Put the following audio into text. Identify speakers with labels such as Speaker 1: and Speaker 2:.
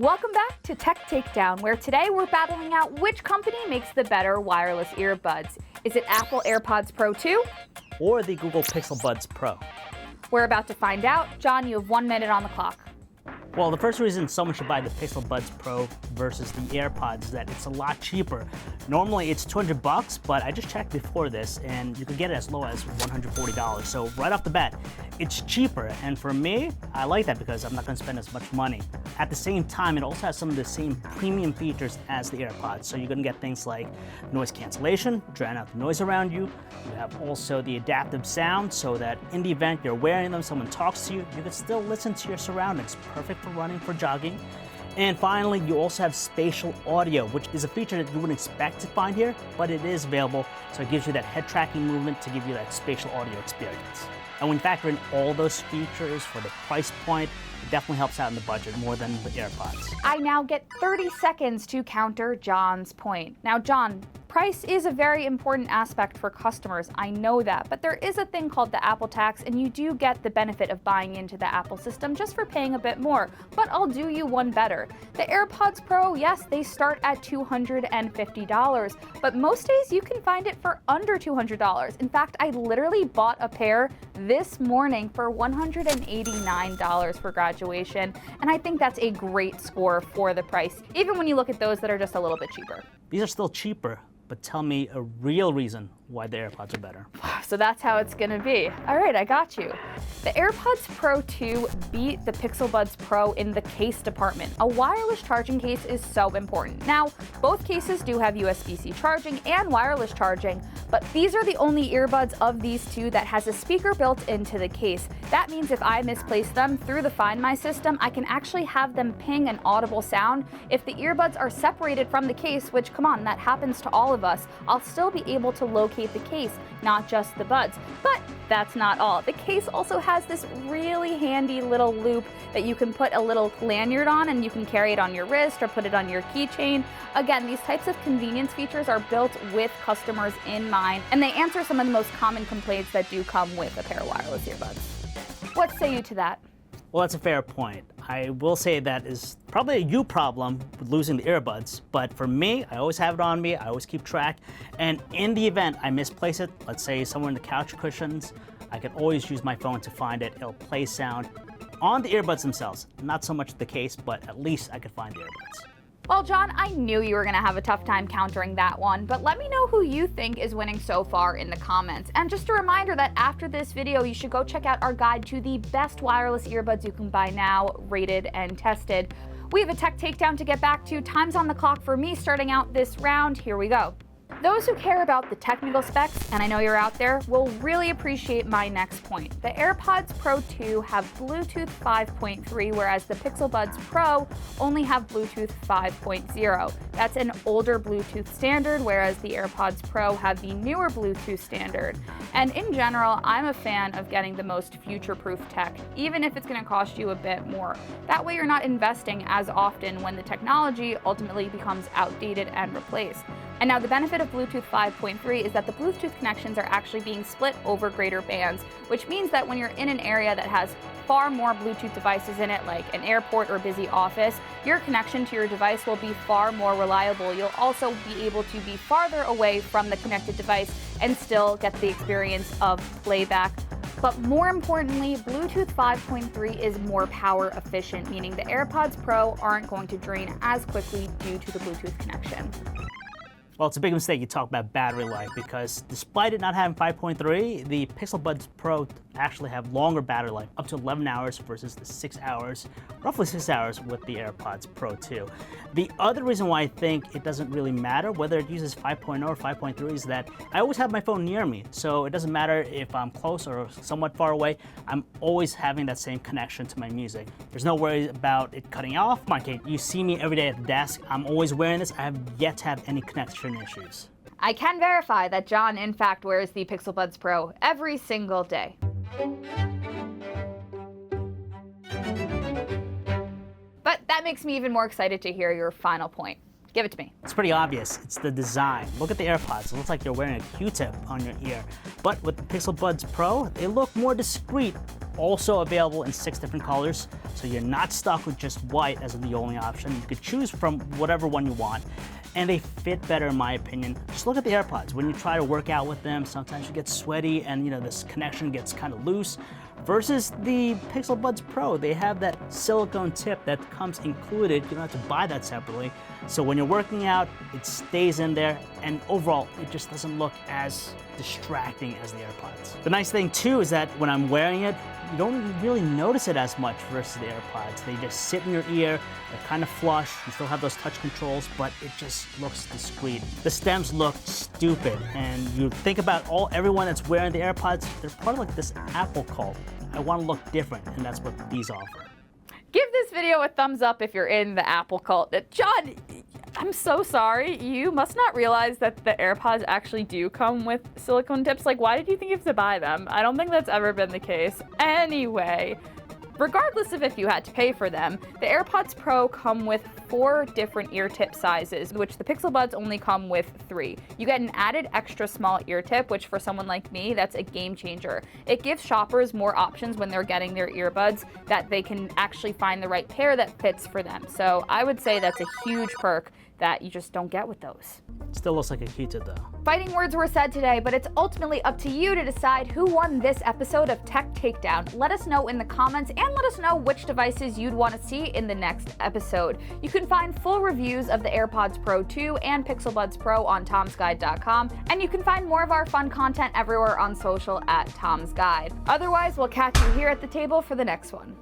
Speaker 1: Welcome back to Tech Takedown, where today we're battling out which company makes the better wireless earbuds. Is it Apple AirPods Pro 2?
Speaker 2: Or the Google Pixel Buds Pro?
Speaker 1: We're about to find out. John, you have 1 minute on the clock.
Speaker 2: Well, the first reason someone should buy the Pixel Buds Pro versus the AirPods is that it's a lot cheaper. Normally it's $200, but I just checked before this and you can get it as low as $140. So right off the bat, it's cheaper. And for me, I like that because I'm not going to spend as much money. At the same time, it also has some of the same premium features as the AirPods. So you're going to get things like noise cancellation, drown out the noise around you. You have also the adaptive sound so that in the event you're wearing them, someone talks to you, you can still listen to your surroundings. Perfect for running, for jogging. And finally, you also have spatial audio, which is a feature that you wouldn't expect to find here, but it is available. So it gives you that head tracking movement to give you that spatial audio experience. And when you factor in all those features for the price point, it definitely helps out in the budget more than the AirPods.
Speaker 1: I now get 30 seconds to counter John's point. Now, John, price is a very important aspect for customers. I know that, but there is a thing called the Apple tax, and you do get the benefit of buying into the Apple system just for paying a bit more. But I'll do you one better. The AirPods Pro, yes, they start at $250, but most days you can find it for under $200. In fact, I literally bought a pair this morning for $189 for graduation, and I think that's a great score for the price, even when you look at those that are just a little bit cheaper.
Speaker 2: These are still cheaper, but tell me a real reason why the AirPods are better.
Speaker 1: So that's how it's gonna be. All right, I got you. The AirPods Pro 2 beat the Pixel Buds Pro in the case department. A wireless charging case is so important. Now, both cases do have USB-C charging and wireless charging, but these are the only earbuds of these two that has a speaker built into the case. That means if I misplace them through the Find My system, I can actually have them ping an audible sound. If the earbuds are separated from the case, which, come on, that happens to all of us, I'll still be able to locate the case, not just the buds. But that's not all. The case also has this really handy little loop that you can put a little lanyard on, and you can carry it on your wrist or put it on your keychain. Again, these types of convenience features are built with customers in mind, and they answer some of the most common complaints that do come with a pair of wireless earbuds. What say you to that?
Speaker 2: Well, that's a fair point. I will say that is probably a you problem with losing the earbuds, but for me, I always have it on me, I always keep track, and in the event I misplace it, let's say somewhere in the couch cushions, I can always use my phone to find it. It'll play sound on the earbuds themselves. Not so much the case, but at least I could find the earbuds.
Speaker 1: Well, John, I knew you were going to have a tough time countering that one, but let me know who you think is winning so far in the comments. And just a reminder that after this video, you should go check out our guide to the best wireless earbuds you can buy now, rated and tested. We have a tech takedown to get back to. Time's on the clock for me starting out this round. Here we go. Those who care about the technical specs, and I know you're out there, will really appreciate my next point. The AirPods Pro 2 have Bluetooth 5.3, whereas the Pixel Buds Pro only have Bluetooth 5.0. That's an older Bluetooth standard, whereas the AirPods Pro have the newer Bluetooth standard. And in general, I'm a fan of getting the most future-proof tech, even if it's going to cost you a bit more. That way you're not investing as often when the technology ultimately becomes outdated and replaced. And now the benefit of Bluetooth 5.3 is that the Bluetooth connections are actually being split over greater bands, which means that when you're in an area that has far more Bluetooth devices in it, like an airport or busy office, your connection to your device will be far more reliable. You'll also be able to be farther away from the connected device and still get the experience of playback. But more importantly, Bluetooth 5.3 is more power efficient, meaning the AirPods Pro aren't going to drain as quickly due to the Bluetooth connection.
Speaker 2: Well, it's a big mistake you talk about battery life because despite it not having 5.3, the Pixel Buds Pro actually have longer battery life, up to 11 hours versus the 6 hours, roughly 6 hours with the AirPods Pro 2. The other reason why I think it doesn't really matter whether it uses 5.0 or 5.3 is that I always have my phone near me, so it doesn't matter if I'm close or somewhat far away, I'm always having that same connection to my music. There's no worry about it cutting off. Come on, Kate, you see me every day at the desk. I'm always wearing this. I have yet to have any connection issues.
Speaker 1: I can verify that John, in fact, wears the Pixel Buds Pro every single day. But that makes me even more excited to hear your final point. Give it to me.
Speaker 2: It's pretty obvious. It's the design. Look at the AirPods. It looks like you're wearing a Q-tip on your ear. But with the Pixel Buds Pro, they look more discreet, also available in 6 different colors, so you're not stuck with just white as the only option. You could choose from whatever one you want, and they fit better in my opinion. Just look at the AirPods. When you try to work out with them, sometimes you get sweaty and this connection gets kind of loose. Versus the Pixel Buds Pro, they have that silicone tip that comes included. You don't have to buy that separately. So when you're working out, it stays in there, and overall, it just doesn't look as distracting as the AirPods. The nice thing too is that when I'm wearing it, you don't really notice it as much versus the AirPods. They just sit in your ear, they're kind of flush, you still have those touch controls, but it just looks discreet. The stems look stupid, and you think about everyone that's wearing the AirPods, they're part of like this Apple cult. I want to look different, and that's what these offer.
Speaker 1: Give this video a thumbs up if you're in the Apple cult. John, I'm so sorry. You must not realize that the AirPods actually do come with silicone tips. Like, why did you think you have to buy them? I don't think that's ever been the case. Anyway, regardless of if you had to pay for them, the AirPods Pro come with 4 different ear tip sizes, which the Pixel Buds only come with 3. You get an added extra small ear tip, which for someone like me, that's a game changer. It gives shoppers more options when they're getting their earbuds, that they can actually find the right pair that fits for them. So I would say that's a huge perk that you just don't get with those.
Speaker 2: Still looks like a Q-tip though.
Speaker 1: Fighting words were said today, but it's ultimately up to you to decide who won this episode of Tech Takedown. Let us know in the comments, and let us know which devices you'd want to see in the next episode. You can find full reviews of the AirPods Pro 2 and Pixel Buds Pro on tomsguide.com, and you can find more of our fun content everywhere on social at Tom's Guide. Otherwise, we'll catch you here at the table for the next one.